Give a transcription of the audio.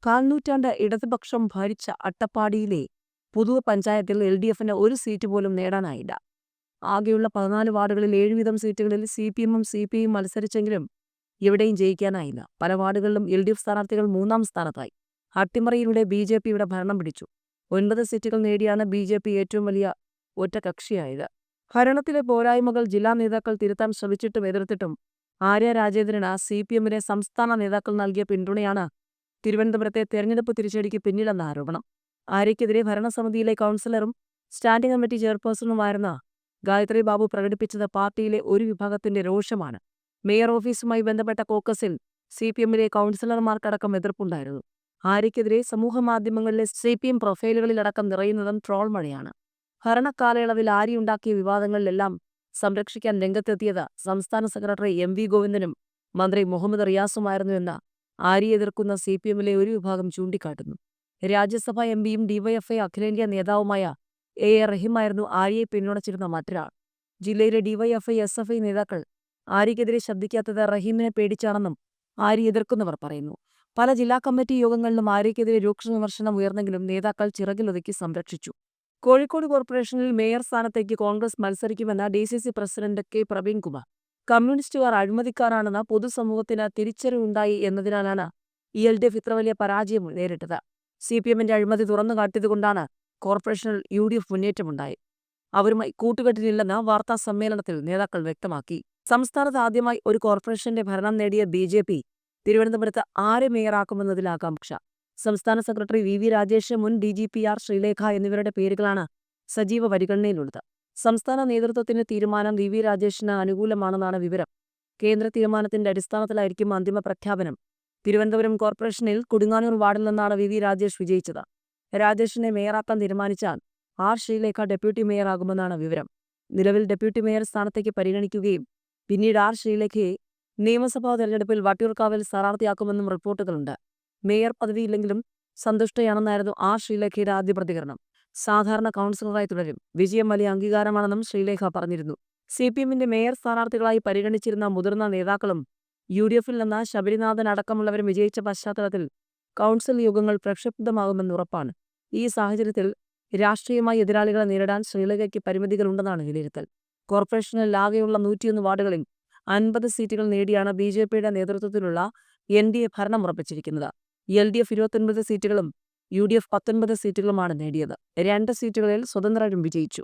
കാൽനൂറ്റാണ്ട് ഇടതുപക്ഷം ഭരിച്ച അട്ടപ്പാടിയിലെ പുതുവ പഞ്ചായത്തിൽ LDFന് ഒരു സീറ്റ് പോലും നേടാനായില്ല. ആകെയുള്ള 14 വാർഡുകളിൽ 7 വീതം സീറ്റുകളിൽ CPMും CPIയും മത്സരിച്ചെങ്കിലും എവിടെയും ജയിക്കാനായില്ല. പല വാർഡുകളിലും LDF സ്ഥാനാർത്ഥികൾ 3ാം സ്ഥാനത്തായി. അട്ടിമറിയിലൂടെ BJPയുടെ ഭരണം പിടിച്ചു. 9 സീറ്റുകൾ നേടിയാണ് BJP ഏറ്റവും വലിയ ഒറ്റകക്ഷിയായത്. ഭരണത്തിലെ പോരായ്മകൾ ജില്ലാ നേതാക്കൾ തിരുത്താൻ ശ്രമിച്ചിട്ടും എതിർത്തിട്ടും ആര്യ രാജേന്ദ്രന് CPMിലെ സംസ്ഥാന നേതാക്കൾ നൽകിയ പിന്തുണയാണ് തിരുവനന്തപുരത്തെ തെരഞ്ഞെടുപ്പ് തിരിച്ചടിക്ക് പിന്നിലെന്ന ആരോപണം. ആര്യയ്ക്കെതിരെ ഭരണസമിതിയിലെ കൗൺസിലറും സ്റ്റാൻഡിംഗ് കമ്മിറ്റി ചെയർപേഴ്സണുമായിരുന്ന ഗായത്രി ബാബു പ്രകടിപ്പിച്ചത് പാർട്ടിയിലെ ഒരു വിഭാഗത്തിന്റെ രോഷമാണ്. മേയർ ഓഫീസുമായി ബന്ധപ്പെട്ട കോക്കസിൽ CPMിലെ കൗൺസിലർമാർക്കടക്കം എതിർപ്പുണ്ടായിരുന്നു. ആര്യയ്ക്കെതിരെ സമൂഹമാധ്യമങ്ങളിലെ CPM പ്രൊഫൈലുകളിലടക്കം നിറയുന്നതും ട്രോൾ മഴയാണ്. ഭരണകാലയളവിൽ ആര്യയുണ്ടാക്കിയ വിവാദങ്ങളിലെല്ലാം സംരക്ഷിക്കാൻ രംഗത്തെത്തിയത് സംസ്ഥാന സെക്രട്ടറി MV ഗോവിന്ദനും മന്ത്രി മുഹമ്മദ് റിയാസുമായിരുന്നുവെന്ന് ആര്യയെ എതിർക്കുന്ന CPMിലെ ഒരു വിഭാഗം ചൂണ്ടിക്കാട്ടുന്നു. രാജ്യസഭാ MPയും DYFI അഖിലേന്ത്യാ നേതാവുമായ AA റഹീമായിരുന്നു ആര്യയെ പിന്തുണച്ചിരുന്ന മറ്റൊരാൾ. ജില്ലയിലെ DYFI SFI നേതാക്കൾ ആര്യയ്ക്കെതിരെ ശബ്ദിക്കാത്തത് റഹീമിനെ പേടിച്ചാണെന്നും ആര്യ എതിർക്കുന്നവർ പറയുന്നു. പല ജില്ലാ കമ്മിറ്റി യോഗങ്ങളിലും ആര്യയ്ക്കെതിരെ രൂക്ഷ വിമർശനം ഉയർന്നെങ്കിലും നേതാക്കൾ ചിറകിലൊതുക്കി സംരക്ഷിച്ചു. കോഴിക്കോട് കോർപ്പറേഷനിൽ മേയർ സ്ഥാനത്തേക്ക് കോൺഗ്രസ് മത്സരിക്കുമെന്ന് DCC പ്രസിഡന്റ് K പ്രവീൺകുമാർ. കമ്മ്യൂണിസ്റ്റുകാർ അഴിമതിക്കാരാണെന്ന് പൊതുസമൂഹത്തിന് തിരിച്ചറിവുണ്ടായി എന്നതിനാലാണ് LDF ഇത്ര വലിയ പരാജയം നേരിട്ടത്. CPMന്റെ അഴിമതി തുറന്നുകാട്ടിയതുകൊണ്ടാണ് കോർപ്പറേഷനിൽ UDF മുന്നേറ്റമുണ്ടായി. അവരുമായി കൂട്ടുകെട്ടിലില്ലെന്ന് വാർത്താ സമ്മേളനത്തിൽ നേതാക്കൾ വ്യക്തമാക്കി. സംസ്ഥാനത്ത് ആദ്യമായി ഒരു കോർപ്പറേഷന്റെ ഭരണം നേടിയ BJP തിരുവനന്തപുരത്ത് ആരെ മേയറാക്കുമെന്നതിൽ ആകാംക്ഷ. സംസ്ഥാന സെക്രട്ടറി VV രാജേഷ്, മുൻ DGP R ശ്രീലേഖ എന്നിവരുടെ പേരുകളാണ് സജീവ പരിഗണനയിലുള്ളത്. സംസ്ഥാന നേതൃത്വത്തിന്റെ തീരുമാനം VV രാജേഷിന് അനുകൂലമാണെന്നാണ് വിവരം. കേന്ദ്ര തീരുമാനത്തിന്റെ അടിസ്ഥാനത്തിലായിരിക്കും അന്തിമ പ്രഖ്യാപനം. തിരുവനന്തപുരം കോർപ്പറേഷനിൽ കൊടുങ്ങാനൂർ വാർഡിൽ നിന്നാണ് VV രാജേഷ് വിജയിച്ചത്. രാജേഷിനെ മേയറാക്കാൻ തീരുമാനിച്ചാൽ R ശ്രീലേഖ ഡെപ്യൂട്ടി മേയറാകുമെന്നാണ് വിവരം. നിലവിൽ ഡെപ്യൂട്ടി മേയർ സ്ഥാനത്തേക്ക് പരിഗണിക്കുകയും പിന്നീട് R ശ്രീലേഖയെ നിയമസഭാ തെരഞ്ഞെടുപ്പിൽ വട്ടിയൂർക്കാവിൽ സ്ഥാനാർത്ഥിയാക്കുമെന്നും റിപ്പോർട്ടുകളുണ്ട്. മേയർ പദവിയില്ലെങ്കിലും സന്തുഷ്ടയാണെന്നായിരുന്നു R ശ്രീലേഖയുടെ ആദ്യ പ്രതികരണം. സാധാരണ കൗൺസിലറായി തുടരും. വിജയം വലിയ അംഗീകാരമാണെന്നും ശ്രീലേഖ പറഞ്ഞിരുന്നു. CPMന്റെ മേയർ സ്ഥാനാർത്ഥികളായി പരിഗണിച്ചിരുന്ന മുതിർന്ന നേതാക്കളും UDFിൽ നിന്ന് ശബരിനാഥൻ അടക്കമുള്ളവരും വിജയിച്ച പശ്ചാത്തലത്തിൽ കൗൺസിൽ യോഗങ്ങൾ പ്രക്ഷുബ്ധമാകുമെന്ന് ഉറപ്പാണ്. ഈ സാഹചര്യത്തിൽ രാഷ്ട്രീയമായി എതിരാളികളെ നേരിടാൻ ശ്രീലേഖയ്ക്ക് പരിമിതികളുണ്ടെന്നാണ് വിലയിരുത്തൽ. കോർപ്പറേഷനിൽ ആകെയുള്ള 101 വാർഡുകളിൽ 50 സീറ്റുകൾ നേടിയാണ് BJPയുടെ നേതൃത്വത്തിലുള്ള NDA ഭരണം ഉറപ്പിച്ചിരിക്കുന്നത്. LDF 29 സീറ്റുകളും UDF 19 സീറ്റുകളുമാണ് നേടിയത്. 2 സീറ്റുകളിൽ സ്വതന്ത്രരും വിജയിച്ചു.